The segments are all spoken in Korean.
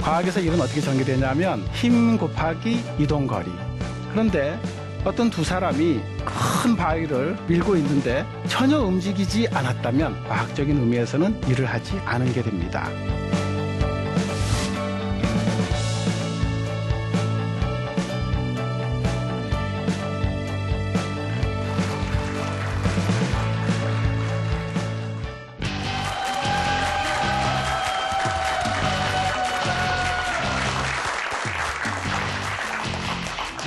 과학에서 일은 어떻게 전개되냐면 힘 곱하기 이동거리. 그런데 어떤 두 사람이 큰 바위를 밀고 있는데 전혀 움직이지 않았다면 과학적인 의미에서는 일을 하지 않은 게 됩니다.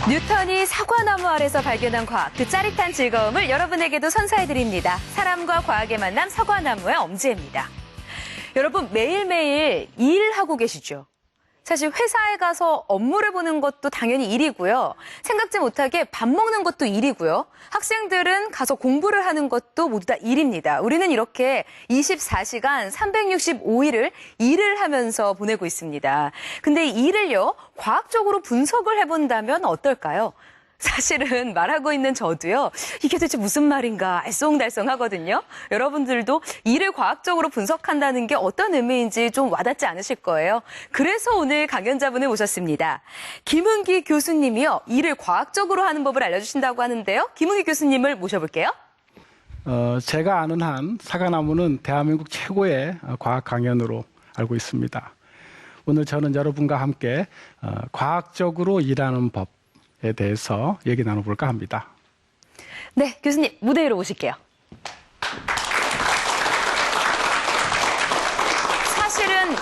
뉴턴이 사과나무 아래서 발견한 과학, 그 짜릿한 즐거움을 여러분에게도 선사해드립니다. 사람과 과학의 만남, 사과나무의 엄지입니다. 여러분, 매일매일 일하고 계시죠? 사실 회사에 가서 업무를 보는 것도 당연히 일이고요. 생각지 못하게 밥 먹는 것도 일이고요. 학생들은 가서 공부를 하는 것도 모두 다 일입니다. 우리는 이렇게 24시간 365일을 일을 하면서 보내고 있습니다. 근데 이 일을요, 과학적으로 분석을 해본다면 어떨까요? 사실은 말하고 있는 저도요, 이게 도대체 무슨 말인가 알쏭달쏭하거든요. 여러분들도 일을 과학적으로 분석한다는 게 어떤 의미인지 좀 와닿지 않으실 거예요. 그래서 오늘 강연자분을 모셨습니다. 김은기 교수님이요, 일을 과학적으로 하는 법을 알려주신다고 하는데요. 김은기 교수님을 모셔볼게요. 제가 아는 한 사과나무는 대한민국 최고의 과학 강연으로 알고 있습니다. 오늘 저는 여러분과 함께 과학적으로 일하는 법에 대해서 얘기 나눠볼까 합니다. 네, 교수님 무대 위로 오실게요. 사실은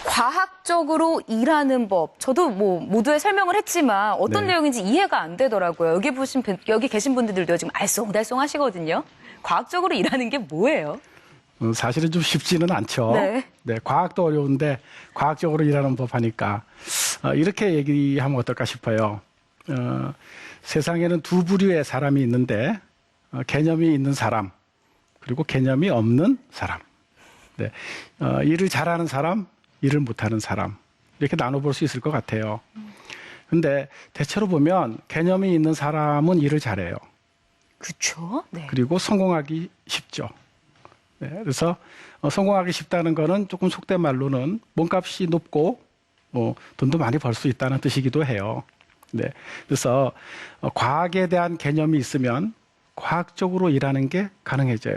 과학적으로 일하는 법, 저도 모두에 설명을 했지만 어떤 내용인지 이해가 안 되더라고요. 여기 계신 분들도 지금 알쏭달쏭 하시거든요. 과학적으로 일하는 게 뭐예요? 사실은 좀 쉽지는 않죠. 네. 과학도 어려운데 과학적으로 일하는 법 하니까 이렇게 얘기하면 어떨까 싶어요. 세상에는 두 부류의 사람이 있는데 개념이 있는 사람 그리고 개념이 없는 사람. 네. 일을 잘하는 사람, 일을 못하는 사람 이렇게 나눠볼 수 있을 것 같아요. 근데 대체로 보면 개념이 있는 사람은 일을 잘해요. 그렇죠. 네. 그리고 성공하기 쉽죠. 네. 그래서 성공하기 쉽다는 거는 조금 속된 말로는 몸값이 높고 돈도 많이 벌 수 있다는 뜻이기도 해요. 네. 그래서 과학에 대한 개념이 있으면 과학적으로 일하는 게 가능해져요.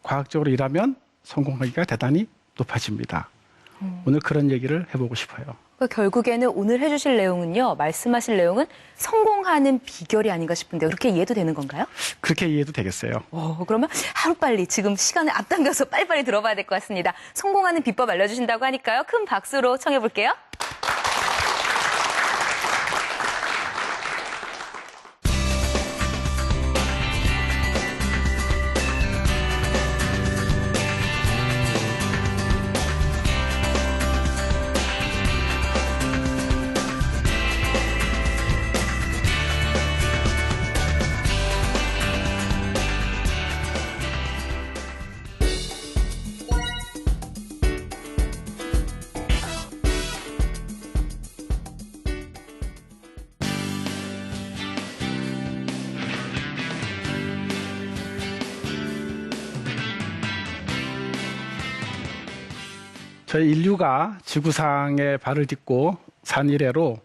과학적으로 일하면 성공하기가 대단히 높아집니다. 오늘 그런 얘기를 해보고 싶어요. 그러니까 결국에는 오늘 해주실 내용은요, 말씀하실 내용은 성공하는 비결이 아닌가 싶은데 그렇게 이해도 되는 건가요? 그렇게 이해도 되겠어요. 그러면 하루빨리 지금 시간을 앞당겨서 빨리빨리 들어봐야 될 것 같습니다. 성공하는 비법 알려주신다고 하니까요. 큰 박수로 청해볼게요. 저희 인류가 지구상에 발을 딛고 산 이래로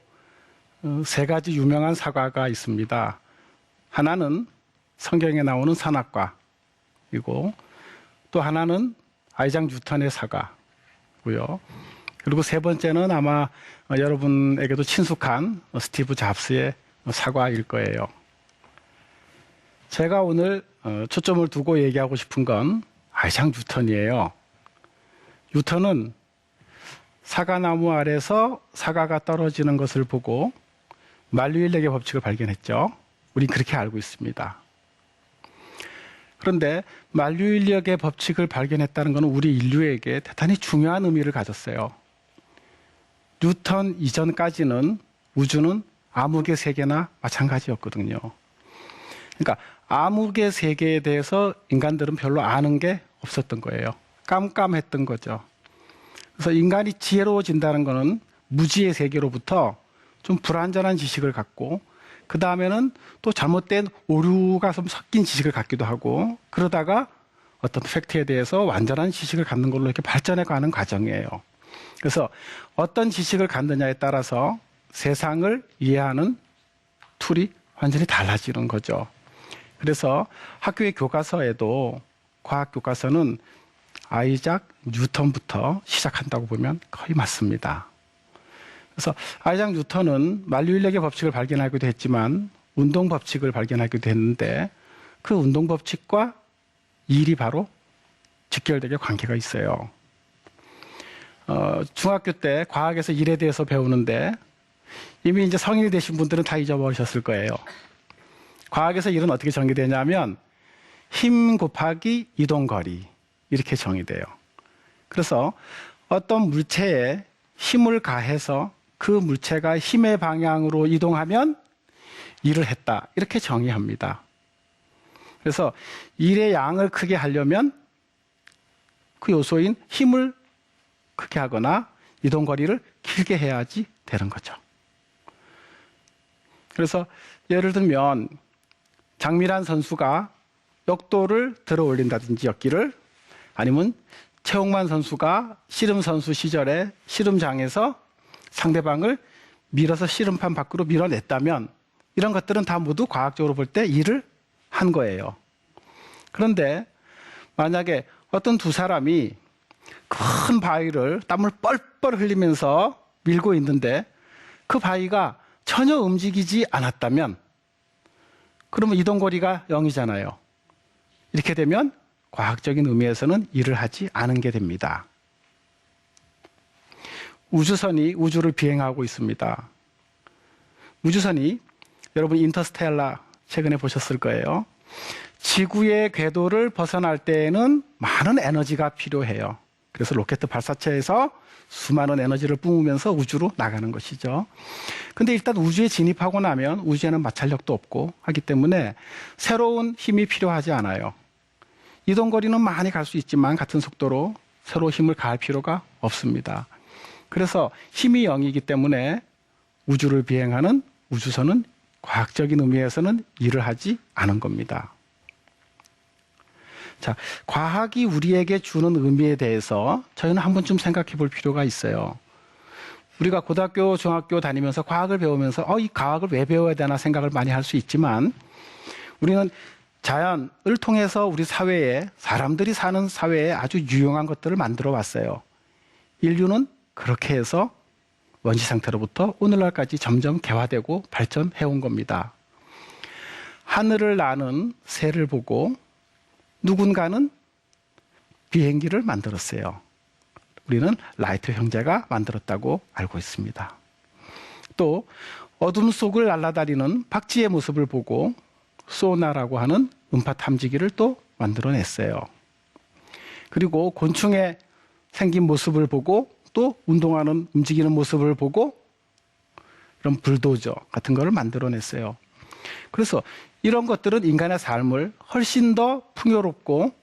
세 가지 유명한 사과가 있습니다. 하나는 성경에 나오는 선악과이고 또 하나는 아이작 뉴턴의 사과고요. 그리고 세 번째는 아마 여러분에게도 친숙한 스티브 잡스의 사과일 거예요. 제가 오늘 초점을 두고 얘기하고 싶은 건 아이작 뉴턴이에요. 뉴턴은 사과나무 아래서 사과가 떨어지는 것을 보고 만류인력의 법칙을 발견했죠. 우린 그렇게 알고 있습니다. 그런데 만류인력의 법칙을 발견했다는 것은 우리 인류에게 대단히 중요한 의미를 가졌어요. 뉴턴 이전까지는 우주는 암흑의 세계나 마찬가지였거든요. 그러니까 암흑의 세계에 대해서 인간들은 별로 아는 게 없었던 거예요. 깜깜했던 거죠. 그래서 인간이 지혜로워진다는 것은 무지의 세계로부터 좀 불완전한 지식을 갖고 그 다음에는 또 잘못된 오류가 좀 섞인 지식을 갖기도 하고 그러다가 어떤 팩트에 대해서 완전한 지식을 갖는 걸로 이렇게 발전해 가는 과정이에요. 그래서 어떤 지식을 갖느냐에 따라서 세상을 이해하는 툴이 완전히 달라지는 거죠. 그래서 학교의 교과서에도 과학 교과서는 아이작 뉴턴부터 시작한다고 보면 거의 맞습니다. 그래서 아이작 뉴턴은 만류인력의 법칙을 발견하기도 했지만 운동 법칙을 발견하기도 했는데 그 운동 법칙과 일이 바로 직결되게 관계가 있어요. 중학교 때 과학에서 일에 대해서 배우는데 이미 이제 성인이 되신 분들은 다 잊어버리셨을 거예요. 과학에서 일은 어떻게 정의되냐면 힘 곱하기 이동거리 이렇게 정의돼요. 그래서 어떤 물체에 힘을 가해서 그 물체가 힘의 방향으로 이동하면 일을 했다 이렇게 정의합니다. 그래서 일의 양을 크게 하려면 그 요소인 힘을 크게 하거나 이동거리를 길게 해야지 되는 거죠. 그래서 예를 들면 장미란 선수가 역도를 들어 올린다든지 역기를 아니면 최홍만 선수가 씨름 선수 시절에 씨름장에서 상대방을 밀어서 씨름판 밖으로 밀어냈다면 이런 것들은 다 모두 과학적으로 볼 때 일을 한 거예요. 그런데 만약에 어떤 두 사람이 큰 바위를 땀을 뻘뻘 흘리면서 밀고 있는데 그 바위가 전혀 움직이지 않았다면 그러면 이동거리가 0이잖아요. 이렇게 되면 과학적인 의미에서는 일을 하지 않은 게 됩니다. 우주선이 우주를 비행하고 있습니다. 우주선이 여러분 인터스텔라 최근에 보셨을 거예요. 지구의 궤도를 벗어날 때에는 많은 에너지가 필요해요. 그래서 로켓 발사체에서 수많은 에너지를 뿜으면서 우주로 나가는 것이죠. 근데 일단 우주에 진입하고 나면 우주에는 마찰력도 없고 하기 때문에 새로운 힘이 필요하지 않아요. 이동거리는 많이 갈 수 있지만 같은 속도로 새로운 힘을 가할 필요가 없습니다. 그래서 힘이 0이기 때문에 우주를 비행하는 우주선은 과학적인 의미에서는 일을 하지 않은 겁니다. 자, 과학이 우리에게 주는 의미에 대해서 저희는 한 번쯤 생각해 볼 필요가 있어요. 우리가 고등학교, 중학교 다니면서 과학을 배우면서 이 과학을 왜 배워야 되나 생각을 많이 할 수 있지만 우리는 자연을 통해서 우리 사회에 사람들이 사는 사회에 아주 유용한 것들을 만들어 왔어요. 인류는 그렇게 해서 원시 상태로부터 오늘날까지 점점 개화되고 발전해 온 겁니다. 하늘을 나는 새를 보고 누군가는 비행기를 만들었어요. 우리는 라이트 형제가 만들었다고 알고 있습니다. 또 어둠 속을 날아다니는 박쥐의 모습을 보고 소나라고 하는 음파 탐지기를 또 만들어냈어요. 그리고 곤충의 생긴 모습을 보고 또 운동하는 움직이는 모습을 보고 이런 불도저 같은 거를 만들어냈어요. 그래서 이런 것들은 인간의 삶을 훨씬 더 풍요롭고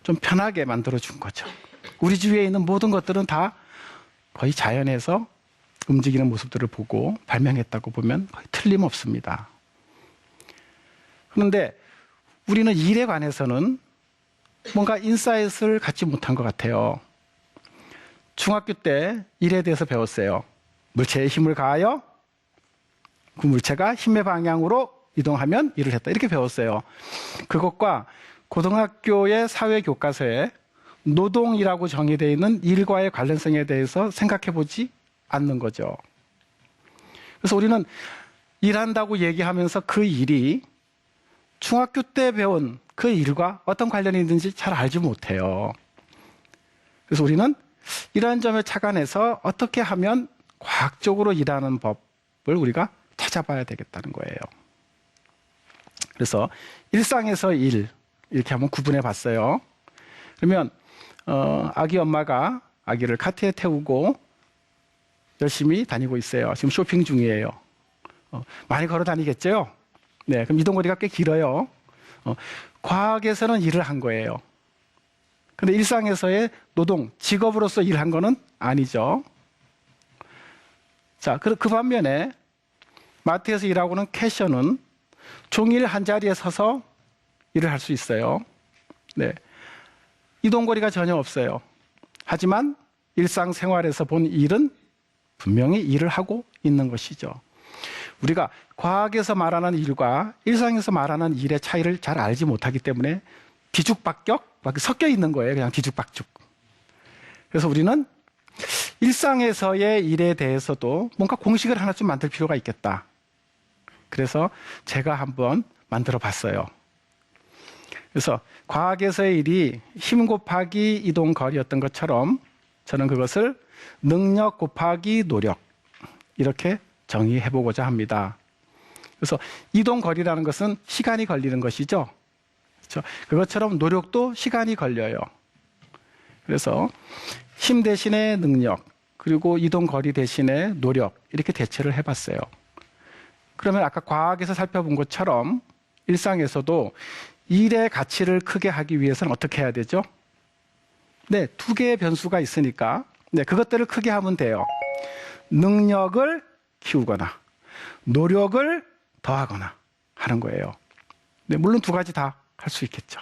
좀 편하게 만들어준 거죠. 우리 주위에 있는 모든 것들은 다 거의 자연에서 움직이는 모습들을 보고 발명했다고 보면 거의 틀림없습니다. 그런데 우리는 일에 관해서는 뭔가 인사이트를 갖지 못한 것 같아요. 중학교 때 일에 대해서 배웠어요. 물체에 힘을 가하여 그 물체가 힘의 방향으로 이동하면 일을 했다. 이렇게 배웠어요. 그것과 고등학교의 사회교과서에 노동이라고 정의되어 있는 일과의 관련성에 대해서 생각해 보지 않는 거죠. 그래서 우리는 일한다고 얘기하면서 그 일이 중학교 때 배운 그 일과 어떤 관련이 있는지 잘 알지 못해요. 그래서 우리는 이런 점을 착안해서 어떻게 하면 과학적으로 일하는 법을 우리가 찾아봐야 되겠다는 거예요. 그래서 일상에서 일 이렇게 한번 구분해 봤어요. 그러면 아기 엄마가 아기를 카트에 태우고 열심히 다니고 있어요. 지금 쇼핑 중이에요. 많이 걸어 다니겠죠? 네, 그럼 이동거리가 꽤 길어요. 과학에서는 일을 한 거예요. 근데 일상에서의 노동, 직업으로서 일한 거는 아니죠. 자, 그 반면에 마트에서 일하고는 캐셔는 종일 한 자리에 서서 일을 할 수 있어요. 네. 이동거리가 전혀 없어요. 하지만 일상생활에서 본 일은 분명히 일을 하고 있는 것이죠. 우리가 과학에서 말하는 일과 일상에서 말하는 일의 차이를 잘 알지 못하기 때문에 뒤죽박격 막 섞여 있는 거예요. 그냥 뒤죽박죽. 그래서 우리는 일상에서의 일에 대해서도 뭔가 공식을 하나 좀 만들 필요가 있겠다. 그래서 제가 한번 만들어 봤어요. 그래서 과학에서의 일이 힘 곱하기 이동 거리였던 것처럼 저는 그것을 능력 곱하기 노력 이렇게 정의해 보고자 합니다. 그래서 이동 거리라는 것은 시간이 걸리는 것이죠. 그렇죠? 그것처럼 노력도 시간이 걸려요. 그래서 힘 대신에 능력, 그리고 이동 거리 대신에 노력 이렇게 대체를 해봤어요. 그러면 아까 과학에서 살펴본 것처럼 일상에서도 일의 가치를 크게 하기 위해서는 어떻게 해야 되죠? 네, 두 개의 변수가 있으니까 네, 그것들을 크게 하면 돼요. 능력을 키우거나 노력을 더하거나 하는 거예요. 네, 물론 두 가지 다 할 수 있겠죠.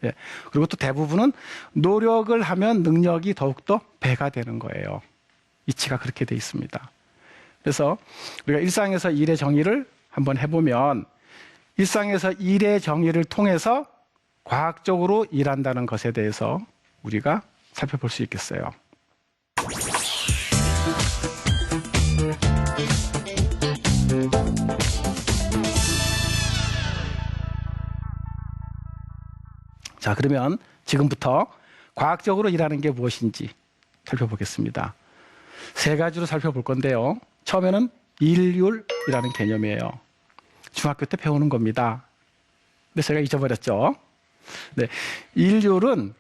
예. 그리고 또 대부분은 노력을 하면 능력이 더욱더 배가 되는 거예요. 이치가 그렇게 돼 있습니다. 그래서 우리가 일상에서 일의 정의를 한번 해보면 일상에서 일의 정의를 통해서 과학적으로 일한다는 것에 대해서 우리가 살펴볼 수 있겠어요. 자, 그러면 지금부터 과학적으로 일하는 게 무엇인지 살펴보겠습니다. 세 가지로 살펴볼 건데요. 처음에는 일률이라는 개념이에요. 중학교 때 배우는 겁니다. 근데 제가 잊어버렸죠. 네, 일률은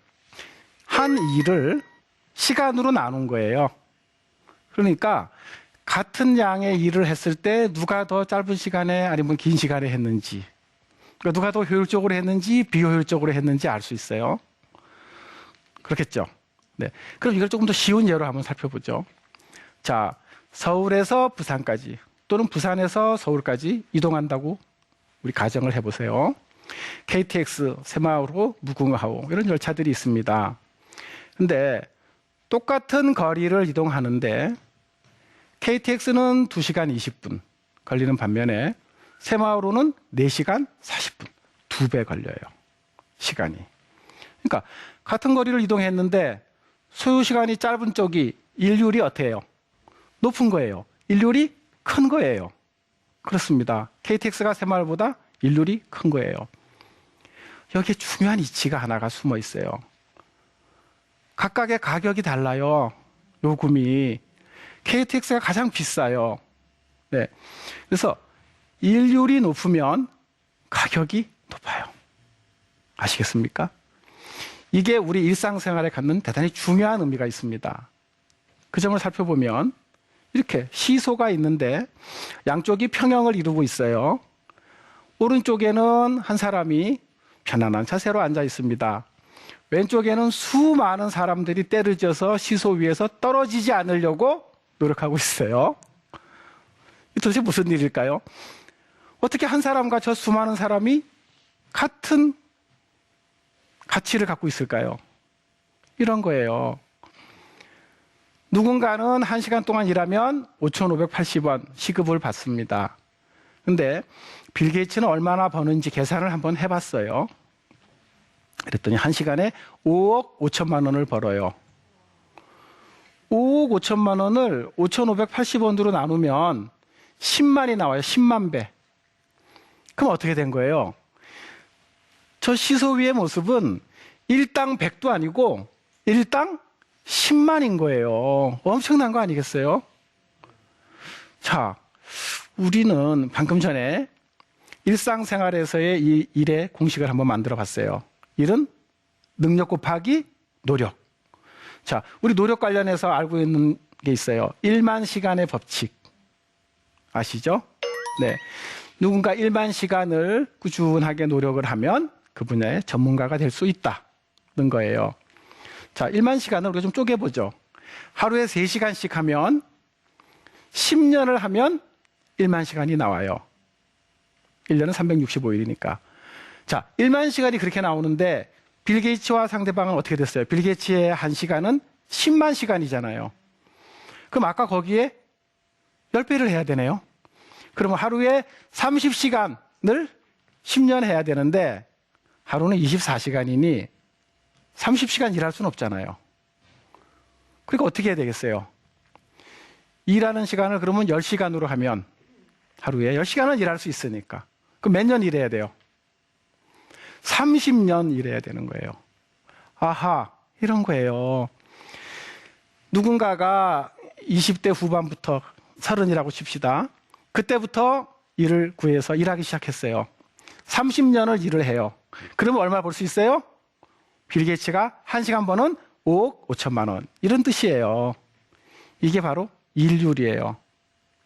한 일을 시간으로 나눈 거예요. 그러니까 같은 양의 일을 했을 때 누가 더 짧은 시간에 아니면 긴 시간에 했는지, 그러니까 누가 더 효율적으로 했는지 비효율적으로 했는지 알 수 있어요. 그렇겠죠. 네, 그럼 이걸 조금 더 쉬운 예로 한번 살펴보죠. 자, 서울에서 부산까지 또는 부산에서 서울까지 이동한다고 우리 가정을 해보세요. KTX, 새마을호, 무궁화호 이런 열차들이 있습니다. 근데 똑같은 거리를 이동하는데 KTX는 2시간 20분 걸리는 반면에 새마을호는 4시간 40분, 2배 걸려요. 시간이. 그러니까 같은 거리를 이동했는데 소요 시간이 짧은 쪽이 일률이 어때요? 높은 거예요. 일률이 큰 거예요. 그렇습니다. KTX가 새마을보다 일률이 큰 거예요. 여기에 중요한 이치가 하나가 숨어 있어요. 각각의 가격이 달라요. 요금이. KTX가 가장 비싸요. 네. 그래서 일률이 높으면 가격이 높아요. 아시겠습니까? 이게 우리 일상생활에 갖는 대단히 중요한 의미가 있습니다. 그 점을 살펴보면 이렇게 시소가 있는데 양쪽이 평형을 이루고 있어요. 오른쪽에는 한 사람이 편안한 자세로 앉아 있습니다. 왼쪽에는 수많은 사람들이 때를 지어서 시소 위에서 떨어지지 않으려고 노력하고 있어요. 도대체 무슨 일일까요? 어떻게 한 사람과 저 수많은 사람이 같은 가치를 갖고 있을까요? 이런 거예요. 누군가는 1시간 동안 일하면 5,580원 시급을 받습니다. 근데 빌 게이츠는 얼마나 버는지 계산을 한번 해봤어요. 그랬더니 1시간에 5억 5천만 원을 벌어요. 5억 5천만 원을 5,580원으로 나누면 10만이 나와요. 10만 배. 그럼 어떻게 된 거예요? 저 시소위의 모습은 일당 100도 아니고 일당 10만인 거예요. 엄청난 거 아니겠어요? 자, 우리는 방금 전에 일상생활에서의 이 일의 공식을 한번 만들어 봤어요. 일은 능력 곱하기 노력. 자, 우리 노력 관련해서 알고 있는 게 있어요. 1만 시간의 법칙. 아시죠? 네. 누군가 1만 시간을 꾸준하게 노력을 하면 그 분야의 전문가가 될 수 있다는 거예요. 자, 1만 시간을 우리가 좀 쪼개보죠. 하루에 3시간씩 하면 10년을 하면 1만 시간이 나와요. 1년은 365일이니까. 자, 1만 시간이 그렇게 나오는데 빌 게이츠와 상대방은 어떻게 됐어요? 빌 게이츠의 1시간은 10만 시간이잖아요. 그럼 아까 거기에 10배를 해야 되네요. 그러면 하루에 30시간을 10년 해야 되는데 하루는 24시간이니 30시간 일할 수는 없잖아요. 그러니까 어떻게 해야 되겠어요? 일하는 시간을 그러면 10시간으로 하면 하루에 10시간은 일할 수 있으니까. 그럼 몇 년 일해야 돼요? 30년 일해야 되는 거예요. 아하, 이런 거예요. 누군가가 20대 후반부터 30이라고 칩시다. 그때부터 일을 구해서 일하기 시작했어요. 30년을 일을 해요. 그러면 얼마 벌 수 있어요? 빌 게이츠가 1시간 버는 5억 5천만 원. 이런 뜻이에요. 이게 바로 일률이에요.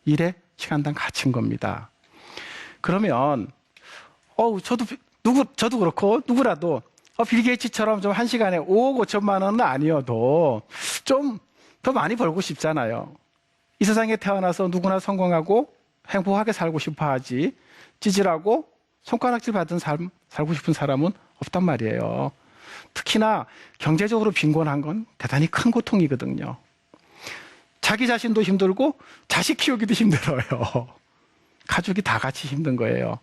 일의 시간당 가치인 겁니다. 그러면 저도 그렇고 누구라도 빌 게이츠처럼 좀 1시간에 5억 5천만 원은 아니어도 좀 더 많이 벌고 싶잖아요. 이 세상에 태어나서 누구나 성공하고 행복하게 살고 싶어 하지 찌질하고 손가락질 받은 삶 살고 싶은 사람은 없단 말이에요. 특히나 경제적으로 빈곤한 건 대단히 큰 고통이거든요. 자기 자신도 힘들고 자식 키우기도 힘들어요. 가족이 다 같이 힘든 거예요.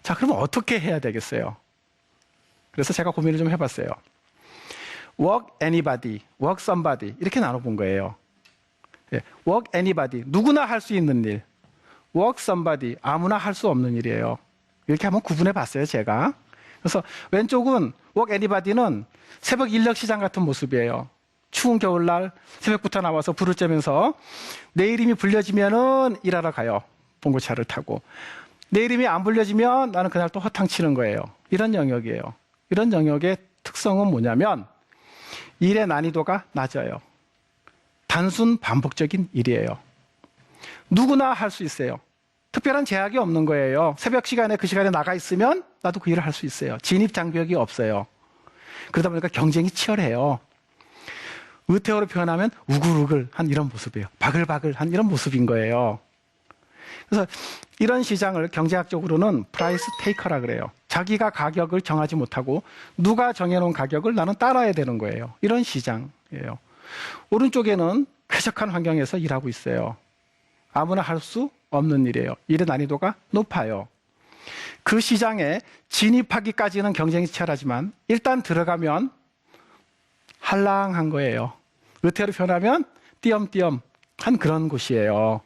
자, 그러면 어떻게 해야 되겠어요? 그래서 제가 고민을 좀 해봤어요. work anybody, work somebody 이렇게 나눠본 거예요. 예, work anybody, 누구나 할 수 있는 일. work somebody, 아무나 할 수 없는 일이에요. 이렇게 한번 구분해 봤어요, 제가. 그래서 왼쪽은 work anybody는 새벽 인력 시장 같은 모습이에요. 추운 겨울날 새벽부터 나와서 불을 쬐면서 내 이름이 불려지면은 일하러 가요. 봉고차를 타고. 내 이름이 안 불려지면 나는 그날 또 허탕치는 거예요. 이런 영역이에요. 이런 영역의 특성은 뭐냐면 일의 난이도가 낮아요. 단순 반복적인 일이에요. 누구나 할 수 있어요. 특별한 제약이 없는 거예요. 새벽 시간에 그 시간에 나가 있으면 나도 그 일을 할 수 있어요. 진입 장벽이 없어요. 그러다 보니까 경쟁이 치열해요. 의태어로 표현하면 우글우글한 이런 모습이에요. 바글바글한 이런 모습인 거예요. 그래서 이런 시장을 경제학적으로는 프라이스 테이커라 그래요. 자기가 가격을 정하지 못하고 누가 정해놓은 가격을 나는 따라야 되는 거예요. 이런 시장이에요. 오른쪽에는 쾌적한 환경에서 일하고 있어요. 아무나 할 수 없는 일이에요. 일의 난이도가 높아요. 그 시장에 진입하기까지는 경쟁이 치열하지만 일단 들어가면 한랑한 거예요. 의태어로 표현하면 띄엄띄엄한 그런 곳이에요.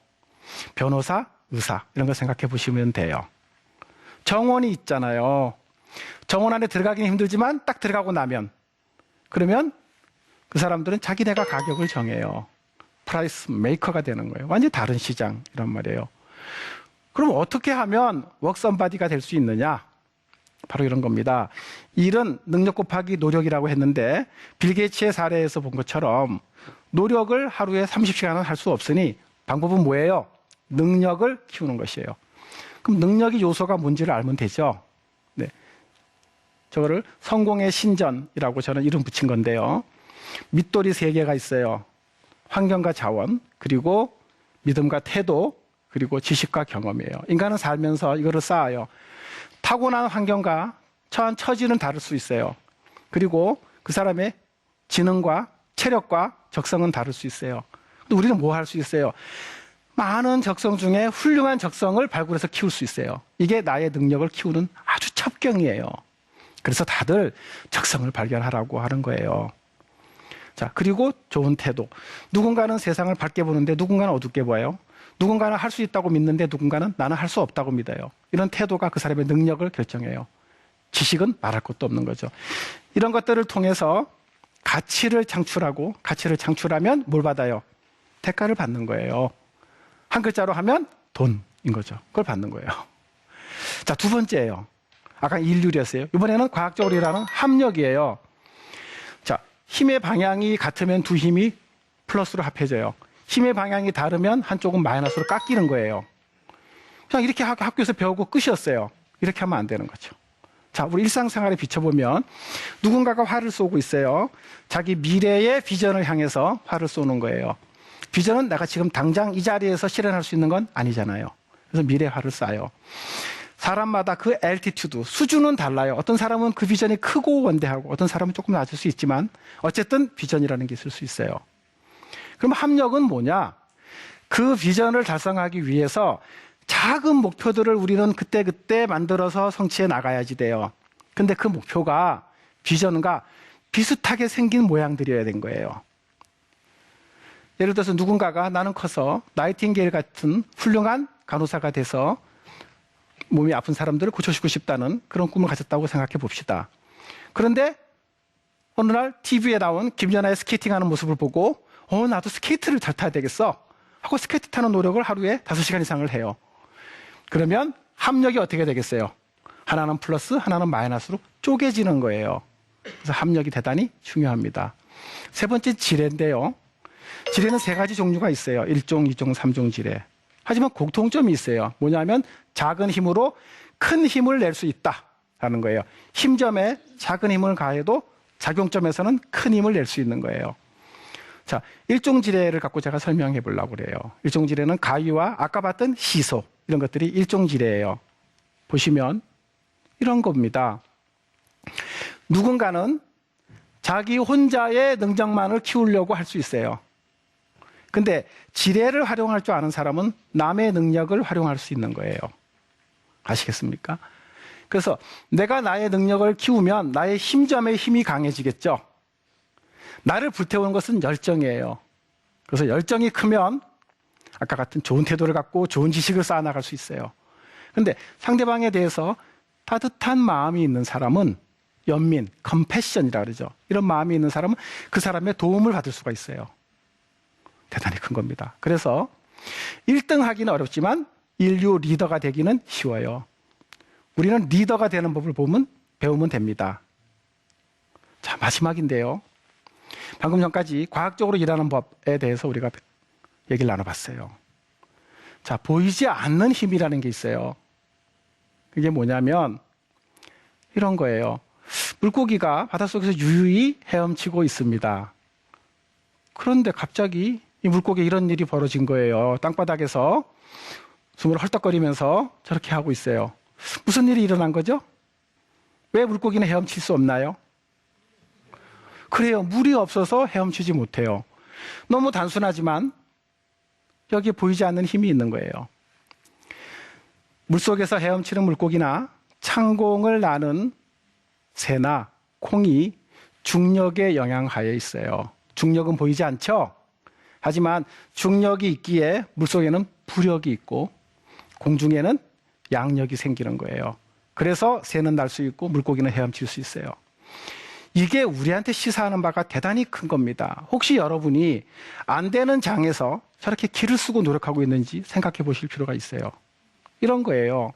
변호사, 의사 이런 거 생각해 보시면 돼요. 정원이 있잖아요. 정원 안에 들어가기는 힘들지만 딱 들어가고 나면 그러면 그 사람들은 자기네가 가격을 정해요. 프라이스 메이커가 되는 거예요. 완전히 다른 시장 이란 말이에요. 그럼 어떻게 하면 웍선바디가 될 수 있느냐? 바로 이런 겁니다. 일은 능력 곱하기 노력이라고 했는데 빌 게이츠의 사례에서 본 것처럼 노력을 하루에 30시간은 할 수 없으니 방법은 뭐예요? 능력을 키우는 것이에요. 그럼 능력의 요소가 뭔지를 알면 되죠. 네. 저거를 성공의 신전이라고 저는 이름 붙인 건데요. 밑돌이 3개가 있어요. 환경과 자원, 그리고 믿음과 태도, 그리고 지식과 경험이에요. 인간은 살면서 이거를 쌓아요. 타고난 환경과 처한 처지는 다를 수 있어요. 그리고 그 사람의 지능과 체력과 적성은 다를 수 있어요. 근데 우리는 뭐 할 수 있어요? 많은 적성 중에 훌륭한 적성을 발굴해서 키울 수 있어요. 이게 나의 능력을 키우는 아주 첩경이에요. 그래서 다들 적성을 발견하라고 하는 거예요. 자, 그리고 좋은 태도. 누군가는 세상을 밝게 보는데 누군가는 어둡게 봐요. 누군가는 할 수 있다고 믿는데 누군가는 나는 할 수 없다고 믿어요. 이런 태도가 그 사람의 능력을 결정해요. 지식은 말할 것도 없는 거죠. 이런 것들을 통해서 가치를 창출하고 가치를 창출하면 뭘 받아요? 대가를 받는 거예요. 한 글자로 하면 돈인 거죠. 그걸 받는 거예요. 자, 두 번째예요. 아까 일률이었어요. 이번에는 과학적으로 일하는 합력이에요. 자, 힘의 방향이 같으면 두 힘이 플러스로 합해져요. 힘의 방향이 다르면 한쪽은 마이너스로 깎이는 거예요. 그냥 이렇게 학교에서 배우고 끝이었어요. 이렇게 하면 안 되는 거죠. 자, 우리 일상생활에 비춰보면 누군가가 활을 쏘고 있어요. 자기 미래의 비전을 향해서 활을 쏘는 거예요. 비전은 내가 지금 당장 이 자리에서 실현할 수 있는 건 아니잖아요. 그래서 미래 활을 쏴요. 사람마다 그 altitude, 수준은 달라요. 어떤 사람은 그 비전이 크고 원대하고 어떤 사람은 조금 낮을 수 있지만 어쨌든 비전이라는 게 있을 수 있어요. 그럼 합력은 뭐냐? 그 비전을 달성하기 위해서 작은 목표들을 우리는 그때그때 만들어서 성취해 나가야지 돼요. 근데 그 목표가 비전과 비슷하게 생긴 모양들이어야 된 거예요. 예를 들어서 누군가가 나는 커서 나이팅게일 같은 훌륭한 간호사가 돼서 몸이 아픈 사람들을 고쳐주고 싶다는 그런 꿈을 가졌다고 생각해 봅시다. 그런데 어느 날 TV에 나온 김연아의 스케이팅하는 모습을 보고 나도 스케이트를 잘 타야 되겠어 하고 스케이트 타는 노력을 하루에 5시간 이상을 해요. 그러면 합력이 어떻게 되겠어요? 하나는 플러스, 하나는 마이너스로 쪼개지는 거예요. 그래서 합력이 대단히 중요합니다. 세 번째 지뢰인데요. 지뢰는 3가지 종류가 있어요. 1종, 2종, 3종 지뢰. 하지만 공통점이 있어요. 뭐냐면 작은 힘으로 큰 힘을 낼 수 있다라는 거예요. 힘점에 작은 힘을 가해도 작용점에서는 큰 힘을 낼 수 있는 거예요. 자, 1종 지뢰를 갖고 제가 설명해 보려고 그래요. 1종 지뢰는 가위와 아까 봤던 시소 이런 것들이 1종 지뢰예요. 보시면 이런 겁니다. 누군가는 자기 혼자의 능력만을 키우려고 할 수 있어요. 근데 지뢰를 활용할 줄 아는 사람은 남의 능력을 활용할 수 있는 거예요. 아시겠습니까? 그래서 내가 나의 능력을 키우면 나의 힘점의 힘이 강해지겠죠. 나를 불태우는 것은 열정이에요. 그래서 열정이 크면 아까 같은 좋은 태도를 갖고 좋은 지식을 쌓아나갈 수 있어요. 그런데 상대방에 대해서 따뜻한 마음이 있는 사람은 연민, 컴패션이라고 그러죠. 이런 마음이 있는 사람은 그 사람의 도움을 받을 수가 있어요. 대단히 큰 겁니다. 그래서 1등 하기는 어렵지만 인류 리더가 되기는 쉬워요. 우리는 리더가 되는 법을 배우면 됩니다. 자, 마지막인데요. 방금 전까지 과학적으로 일하는 법에 대해서 우리가 얘기를 나눠봤어요. 자, 보이지 않는 힘이라는 게 있어요. 그게 뭐냐면 이런 거예요. 물고기가 바닷속에서 유유히 헤엄치고 있습니다. 그런데 갑자기 이 물고기에 이런 일이 벌어진 거예요. 땅바닥에서 숨을 헐떡거리면서 저렇게 하고 있어요. 무슨 일이 일어난 거죠? 왜 물고기는 헤엄칠 수 없나요? 그래요. 물이 없어서 헤엄치지 못해요. 너무 단순하지만 여기에 보이지 않는 힘이 있는 거예요. 물속에서 헤엄치는 물고기나 창공을 나는 새나 콩이 중력의 영향하에 있어요. 중력은 보이지 않죠? 하지만 중력이 있기에 물속에는 부력이 있고 공중에는 양력이 생기는 거예요. 그래서 새는 날 수 있고 물고기는 헤엄칠 수 있어요. 이게 우리한테 시사하는 바가 대단히 큰 겁니다. 혹시 여러분이 안 되는 장에서 저렇게 기를 쓰고 노력하고 있는지 생각해 보실 필요가 있어요. 이런 거예요.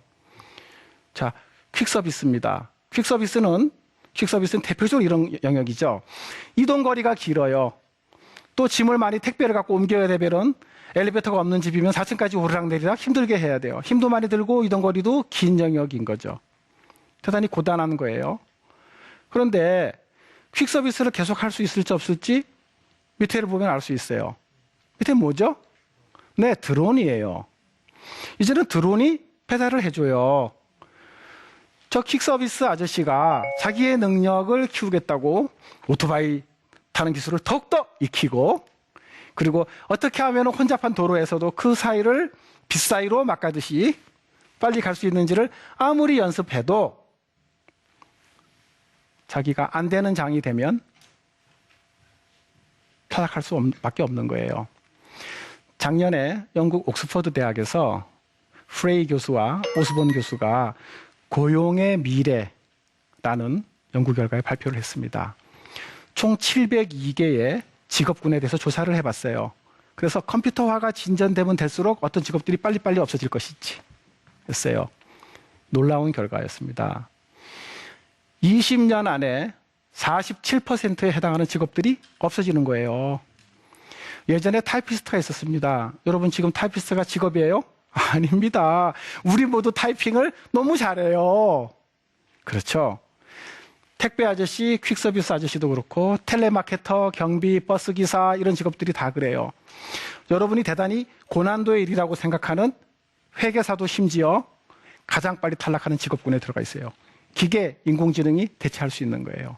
자, 퀵서비스입니다. 퀵서비스는 대표적으로 이런 영역이죠. 이동거리가 길어요. 또 짐을 많이 택배를 갖고 옮겨야 되면 엘리베이터가 없는 집이면 4층까지 오르락내리락 힘들게 해야 돼요. 힘도 많이 들고 이동거리도 긴 영역인 거죠. 대단히 고단한 거예요. 그런데 퀵서비스를 계속 할 수 있을지 없을지 밑에를 보면 알 수 있어요. 밑에 뭐죠? 네, 드론이에요. 이제는 드론이 배달을 해줘요. 저 퀵서비스 아저씨가 자기의 능력을 키우겠다고 오토바이 타는 기술을 더욱더 익히고 그리고 어떻게 하면 혼잡한 도로에서도 그 사이를 빗사이로 막가듯이 빨리 갈 수 있는지를 아무리 연습해도 자기가 안 되는 장이 되면 타락할 수밖에 없는 거예요. 작년에 영국 옥스퍼드 대학에서 프레이 교수와 오스본 교수가 고용의 미래라는 연구 결과에 발표를 했습니다. 총 702개의 직업군에 대해서 조사를 해봤어요. 그래서 컴퓨터화가 진전되면 될수록 어떤 직업들이 빨리빨리 없어질 것인지 했어요. 놀라운 결과였습니다. 20년 안에 47%에 해당하는 직업들이 없어지는 거예요. 예전에 타이피스트가 있었습니다. 여러분 지금 타이피스트가 직업이에요? 아닙니다. 우리 모두 타이핑을 너무 잘해요. 그렇죠? 택배 아저씨, 퀵서비스 아저씨도 그렇고 텔레마케터, 경비, 버스기사 이런 직업들이 다 그래요. 여러분이 대단히 고난도의 일이라고 생각하는 회계사도 심지어 가장 빨리 탈락하는 직업군에 들어가 있어요. 기계, 인공지능이 대체할 수 있는 거예요.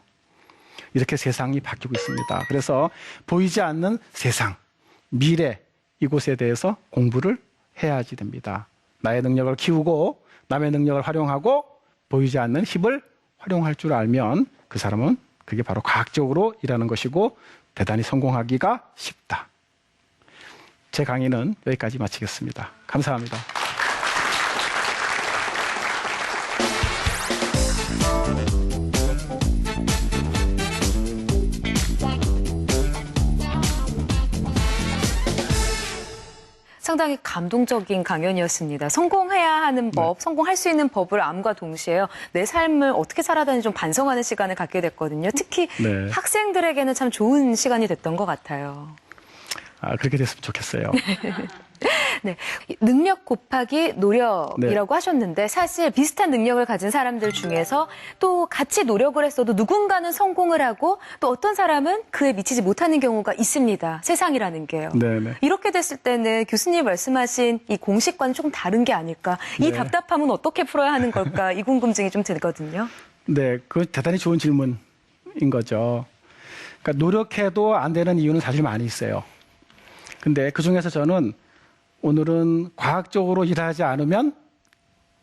이렇게 세상이 바뀌고 있습니다. 그래서 보이지 않는 세상, 미래, 이곳에 대해서 공부를 해야지 됩니다. 나의 능력을 키우고 남의 능력을 활용하고 보이지 않는 힘을 활용할 줄 알면 그 사람은 그게 바로 과학적으로 일하는 것이고 대단히 성공하기가 쉽다. 제 강의는 여기까지 마치겠습니다. 감사합니다. 상당히 감동적인 강연이었습니다. 성공해야 하는 법, 성공할 수 있는 법을 암과 동시에요. 내 삶을 어떻게 살아야 되는지 좀 반성하는 시간을 갖게 됐거든요. 특히 네. 학생들에게는 참 좋은 시간이 됐던 것 같아요. 그렇게 됐으면 좋겠어요. 네, 능력 곱하기 노력이라고 하셨는데 사실 비슷한 능력을 가진 사람들 중에서 또 같이 노력을 했어도 누군가는 성공을 하고 또 어떤 사람은 그에 미치지 못하는 경우가 있습니다. 세상이라는 게요. 네네. 이렇게 됐을 때는 교수님 말씀하신 이 공식과는 조금 다른 게 아닐까. 이 답답함은 어떻게 풀어야 하는 걸까. 이 궁금증이 좀 들거든요. 네, 그 대단히 좋은 질문인 거죠. 그러니까 노력해도 안 되는 이유는 사실 많이 있어요. 근데 그중에서 저는 오늘은 과학적으로 일하지 않으면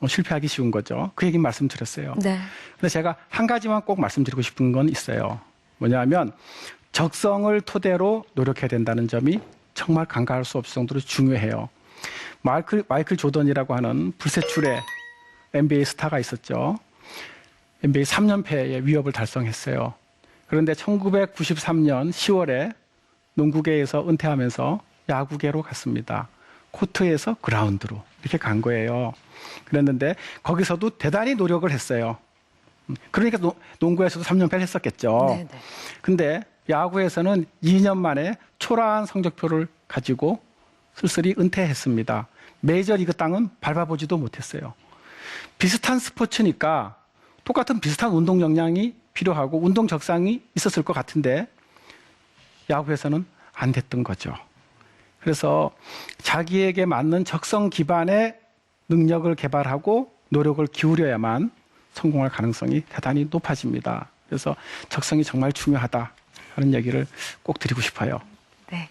실패하기 쉬운 거죠. 그 얘기 말씀드렸어요. 네. 근데 제가 한 가지만 꼭 말씀드리고 싶은 건 있어요. 뭐냐면 적성을 토대로 노력해야 된다는 점이 정말 간과할 수 없을 정도로 중요해요. 마이클 조던이라고 하는 불세출의 NBA 스타가 있었죠. NBA 3연패의 위협을 달성했어요. 그런데 1993년 10월에 농구계에서 은퇴하면서 야구계로 갔습니다. 코트에서 그라운드로 이렇게 간 거예요. 그랬는데 거기서도 대단히 노력을 했어요. 그러니까 농구에서도 3연패를 했었겠죠. 네네. 근데 야구에서는 2년 만에 초라한 성적표를 가지고 쓸쓸히 은퇴했습니다. 메이저리그 땅은 밟아보지도 못했어요. 비슷한 스포츠니까 똑같은 비슷한 운동 역량이 필요하고 운동 적성이 있었을 것 같은데 야구에서는 안 됐던 거죠. 그래서 자기에게 맞는 적성 기반의 능력을 개발하고 노력을 기울여야만 성공할 가능성이 대단히 높아집니다. 그래서 적성이 정말 중요하다 하는 얘기를 꼭 드리고 싶어요. 네.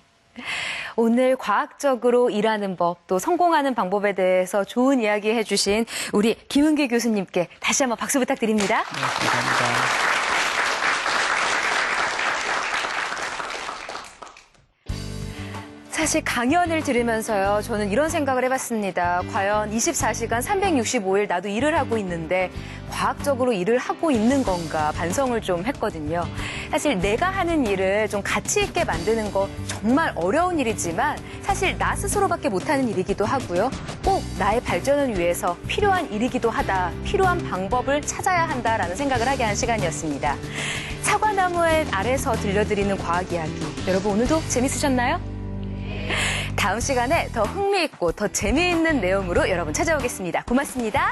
오늘 과학적으로 일하는 법, 또 성공하는 방법에 대해서 좋은 이야기 해주신 우리 김은기 교수님께 다시 한번 박수 부탁드립니다. 네, 감사합니다. 사실 강연을 들으면서요, 저는 이런 생각을 해봤습니다. 과연 24시간 365일 나도 일을 하고 있는데 과학적으로 일을 하고 있는 건가 반성을 좀 했거든요. 사실 내가 하는 일을 좀 가치 있게 만드는 거 정말 어려운 일이지만 사실 나 스스로밖에 못하는 일이기도 하고요. 꼭 나의 발전을 위해서 필요한 일이기도 하다. 필요한 방법을 찾아야 한다라는 생각을 하게 한 시간이었습니다. 사과나무 아래서 들려드리는 과학 이야기. 여러분 오늘도 재밌으셨나요? 다음 시간에 더 흥미있고 더 재미있는 내용으로 여러분 찾아오겠습니다. 고맙습니다.